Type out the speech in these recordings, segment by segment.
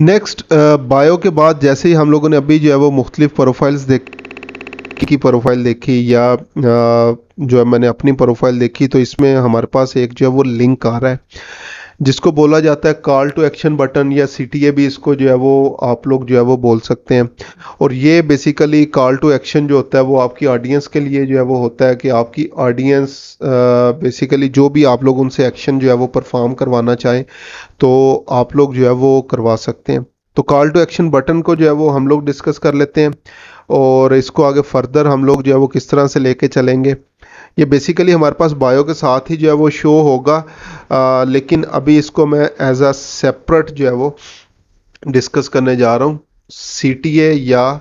Next bio के बाद जैसे ही हम लोगों ने अभी जो है वो मुख्तलिफ प्रोफाइल्स की प्रोफाइल देखी या जो है मैंने अपनी प्रोफाइल देखी, तो इसमें हमारे पास एक जो है वो लिंक आ रहा है जिसको बोला जाता है कॉल टू एक्शन बटन, या सीटीए भी इसको जो है वो आप लोग जो है वो बोल सकते हैं। और ये बेसिकली कॉल टू एक्शन जो होता है वो आपकी ऑडियंस के लिए जो है वो होता है कि आपकी ऑडियंस बेसिकली जो भी आप लोग उनसे एक्शन जो है वो परफॉर्म करवाना चाहें तो आप लोग जो है वो करवा सकते हैं। तो कॉल टू एक्शन बटन को जो है वो हम लोग डिस्कस कर लेते हैं और इसको आगे फर्दर हम लोग जो है वो किस तरह से लेके चलेंगे। ये बेसिकली हमारे पास बायो के साथ ही जो है वो शो होगा, लेकिन अभी इसको मैं एज अ सेपरेट जो है वो डिस्कस करने जा रहा हूँ, सीटीए या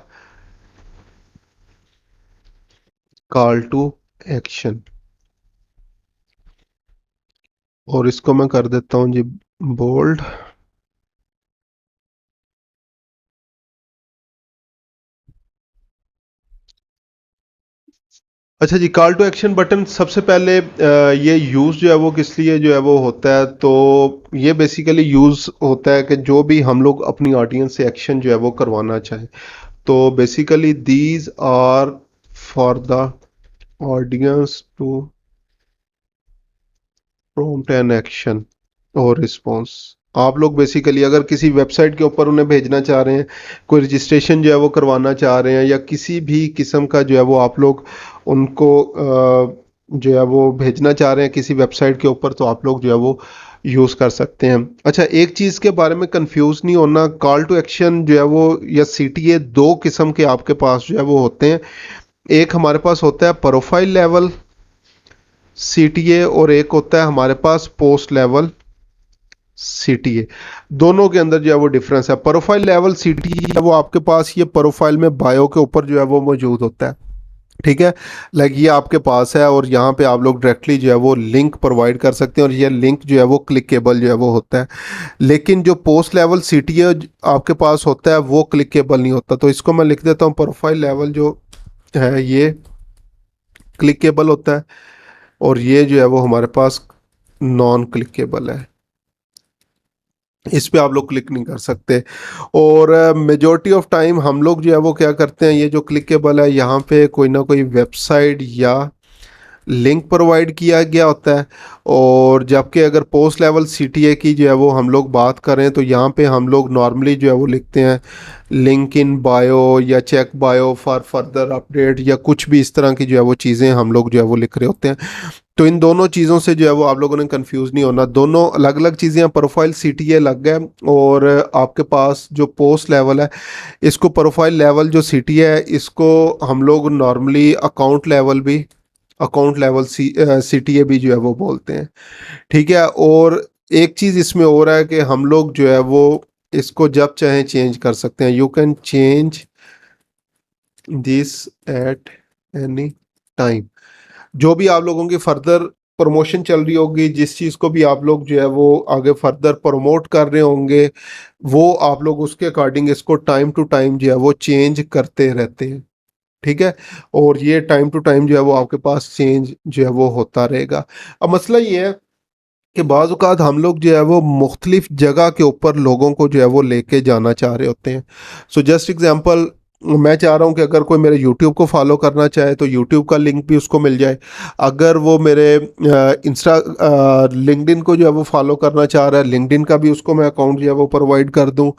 कॉल टू एक्शन। और इसको मैं कर देता हूँ जी बोल्ड। अच्छा जी, कॉल टू एक्शन बटन सबसे पहले ये यूज़ जो है वो किस लिए जो है वो होता है, तो ये बेसिकली यूज़ होता है कि जो भी हम लोग अपनी ऑडियंस से एक्शन जो है वो करवाना चाहें, तो basically these are for the audience to prompt an action और रिस्पॉन्स। आप लोग बेसिकली अगर किसी वेबसाइट के ऊपर उन्हें भेजना चाह रहे हैं, कोई रजिस्ट्रेशन जो है वो करवाना चाह रहे हैं, या किसी भी किस्म का जो है वो आप लोग उनको जो है वो भेजना चाह रहे हैं किसी वेबसाइट के ऊपर, तो आप लोग जो है वो यूज़ कर सकते हैं। अच्छा, एक चीज़ के बारे में कंफ्यूज नहीं होना, कॉल टू एक्शन जो है वो या सीटीए दो किस्म के आपके पास जो है वो होते हैं। एक हमारे पास होता है प्रोफाइल लेवल सीटीए और एक होता है हमारे पास पोस्ट लेवल सीटीए। दोनों के अंदर जो है वो डिफरेंस है। प्रोफाइल लेवल सीटीए वो आपके पास ये प्रोफाइल में बायो के ऊपर जो है वो मौजूद होता है, ठीक है। लाइक ये आपके पास है और यहाँ पे आप लोग डायरेक्टली जो है वो लिंक प्रोवाइड कर सकते हैं और ये लिंक जो है वो क्लिकेबल जो है वो होता है। लेकिन जो पोस्ट लेवल सीटीए आपके पास होता है वो क्लिकेबल नहीं होता। तो इसको मैं लिख देता हूँ, प्रोफाइल लेवल जो है ये क्लिकेबल होता है और ये जो है वो हमारे पास नॉन क्लिकेबल है, इस पे आप लोग क्लिक नहीं कर सकते। और मेजॉरिटी ऑफ टाइम हम लोग जो है वो क्या करते हैं, ये जो क्लिकेबल है यहाँ पे कोई ना कोई वेबसाइट या लिंक प्रोवाइड किया गया होता है। और जबकि अगर पोस्ट लेवल सीटीए की जो है वो हम लोग बात करें तो यहाँ पे हम लोग नॉर्मली जो है वो लिखते हैं लिंक इन बायो या check bio for further update या कुछ भी इस तरह की जो है वो चीज़ें हम लोग जो है वो लिख रहे होते हैं। तो इन दोनों चीज़ों से जो है वो आप लोगों ने कंफ्यूज नहीं होना, दोनों अलग अलग चीज़ें हैं। प्रोफाइल सीटीए अलग है और आपके पास जो पोस्ट लेवल है, इसको प्रोफाइल लेवल जो सीटीए है इसको हम लोग नॉर्मली अकाउंट लेवल सीटीए भी जो है वो बोलते हैं, ठीक है। और एक चीज़ इसमें हो रहा है कि हम लोग जो है वो इसको जब चाहें चेंज कर सकते हैं। You can change this at any time. जो भी आप लोगों की फर्दर प्रमोशन चल रही होगी, जिस चीज़ को भी आप लोग जो है वो आगे फर्दर प्रमोट कर रहे होंगे, वो आप लोग उसके अकॉर्डिंग इसको टाइम टू टाइम जो है वो चेंज करते रहते हैं, ठीक है। और ये टाइम टू टाइम जो है वो आपके पास चेंज जो है वो होता रहेगा। अब मसला ये है कि बाज़ औक़ात हम लोग जो है वो मुख्तलिफ जगह के ऊपर लोगों को जो है वो लेके जाना चाह रहे होते हैं। सो जस्ट एग्जांपल, मैं चाह रहा हूँ कि अगर कोई मेरे यूट्यूब को फॉलो करना चाहे तो यूट्यूब का लिंक भी उसको मिल जाए। अगर वो मेरे लिंक्डइन को जो है वो फॉलो करना चाह रहा है, लिंक्डइन का भी उसको मैं अकाउंट जो है वो प्रोवाइड कर दूँ।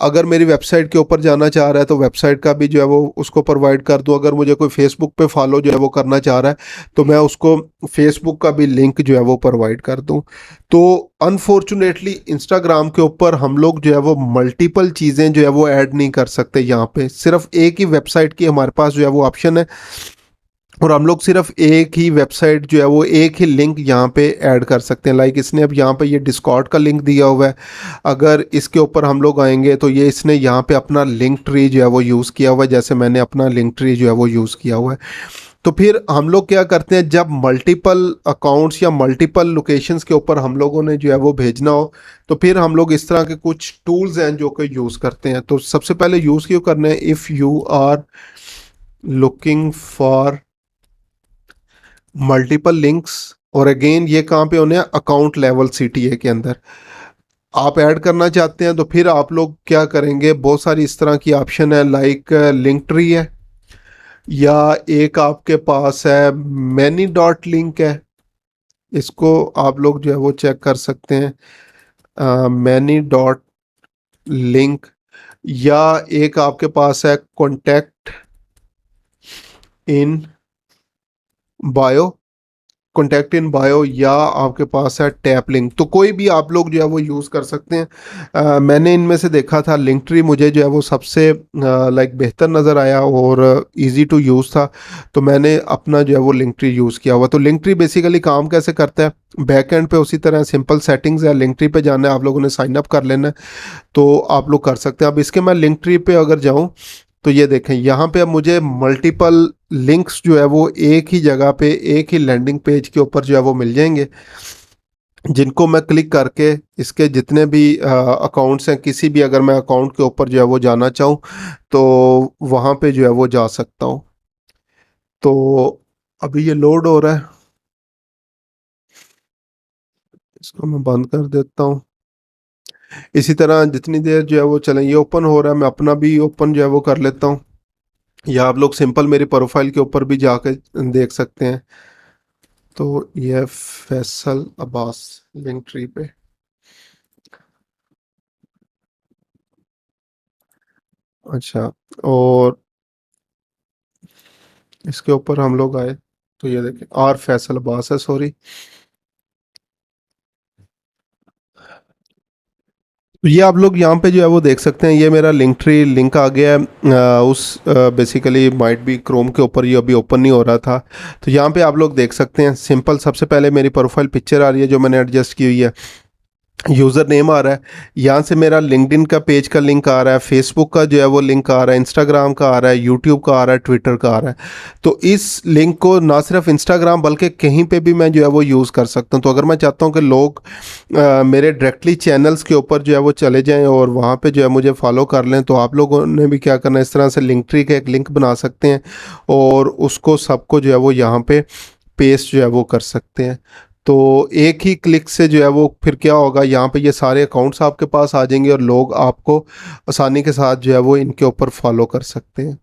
अगर मेरी वेबसाइट के ऊपर जाना चाह रहा है तो वेबसाइट का भी जो है वो उसको प्रोवाइड कर दूँ। अगर मुझे कोई फेसबुक पे फॉलो जो है वो करना चाह रहा है तो मैं उसको फेसबुक का भी लिंक जो है वो प्रोवाइड कर दूँ। तो अनफॉर्चुनेटली इंस्टाग्राम के ऊपर हम लोग जो है वो मल्टीपल चीज़ें जो है वो ऐड नहीं कर सकते। यहाँ पे सिर्फ एक ही वेबसाइट की हमारे पास जो है वो ऑप्शन है और हम लोग सिर्फ एक ही वेबसाइट जो है वो एक ही लिंक यहाँ पे ऐड कर सकते हैं। लाइक इसने अब यहाँ पे ये डिस्कॉर्ड का लिंक दिया हुआ है, अगर इसके ऊपर हम लोग आएंगे तो ये इसने यहाँ पे अपना लिंक ट्री जो है वो यूज़ किया हुआ है, जैसे मैंने अपना लिंक ट्री जो है वो यूज़ किया हुआ है। तो फिर हम लोग क्या करते हैं, जब मल्टीपल अकाउंट्स या मल्टीपल लोकेशंस के ऊपर हम लोगों ने जो है वो भेजना हो तो फिर हम लोग इस तरह के कुछ टूल्स हैं जो कि यूज़ करते हैं। तो सबसे पहले यूज़ क्यों करना है, if you are looking for multiple links, और अगेन ये कहाँ पे होने हैं, अकाउंट लेवल सीटीए के अंदर। आप ऐड करना चाहते हैं तो फिर आप लोग क्या करेंगे, बहुत सारी इस तरह की ऑप्शन है, लाइक लिंक ट्री है, या एक आपके पास है मैनी डॉट लिंक है, इसको आप लोग जो है वो चेक कर सकते हैं, मैनी डॉट लिंक। या एक आपके पास है कॉन्टैक्ट इन बायो, कॉन्टैक्ट इन बायो, या आपके पास है टैप लिंक। तो कोई भी आप लोग जो है वो यूज़ कर सकते हैं। मैंने इनमें से देखा था लिंक ट्री, मुझे जो है वो सबसे लाइक बेहतर नज़र आया और इजी टू यूज़ था, तो मैंने अपना जो है वो लिंक ट्री यूज़ किया हुआ। तो लिंक ट्री बेसिकली काम कैसे करता है, बैक एंड पे उसी तरह सिंपल सेटिंग्स है, लिंक ट्री पे जाना है, आप लोगों ने साइन अप कर लेना है, तो आप लोग कर सकते हैं। अब इसके मैं लिंक ट्री पे अगर जाऊं तो ये देखें, यहाँ पे अब मुझे मल्टीपल लिंक्स जो है वो एक ही जगह पे, एक ही लैंडिंग पेज के ऊपर जो है वो मिल जाएंगे, जिनको मैं क्लिक करके इसके जितने भी अकाउंट्स हैं, किसी भी अगर मैं अकाउंट के ऊपर जो है वो जाना चाहूँ तो वहाँ पे जो है वो जा सकता हूँ। तो अभी ये लोड हो रहा है, इसको मैं बंद कर देता हूँ। इसी तरह जितनी देर जो है वो चले, ये ओपन हो रहा है, मैं अपना भी ओपन जो है वो कर लेता हूँ, या आप लोग सिंपल मेरी प्रोफाइल के ऊपर भी जाके देख सकते हैं। तो ये फैसल अब्बास लिंक ट्री पे, अच्छा, और इसके ऊपर हम लोग आए तो ये देखें आर फैसल अब्बास है, सॉरी। तो ये आप लोग यहाँ पे जो है वो देख सकते हैं, ये मेरा लिंक ट्री लिंक आ गया है। उस बेसिकली माइट बी क्रोम के ऊपर ये अभी ओपन नहीं हो रहा था, तो यहाँ पे आप लोग देख सकते हैं सिंपल, सबसे पहले मेरी प्रोफाइल पिक्चर आ रही है जो मैंने एडजस्ट की हुई है, यूज़र नेम आ रहा है, यहाँ से मेरा लिंक्डइन का पेज का लिंक आ रहा है, फेसबुक का जो है वो लिंक आ रहा है, इंस्टाग्राम का आ रहा है, यूट्यूब का आ रहा है, ट्विटर का आ रहा है। तो इस लिंक को ना सिर्फ इंस्टाग्राम बल्कि कहीं पे भी मैं जो है वो यूज़ कर सकता हूँ। तो अगर मैं चाहता हूँ कि लोग मेरे डायरेक्टली चैनल्स के ऊपर जो है वो चले जाएं और वहाँ पे जो है मुझे फॉलो कर लें, तो आप लोगों ने भी क्या करना है, इस तरह से लिंक ट्री का एक लिंक बना सकते हैं और उसको सबको जो है वो यहाँ पे पेस्ट जो है वो कर सकते हैं। तो एक ही क्लिक से जो है वो फिर क्या होगा, यहाँ पे ये सारे अकाउंट्स आपके पास आ जाएंगे और लोग आपको आसानी के साथ जो है वो इनके ऊपर फॉलो कर सकते हैं।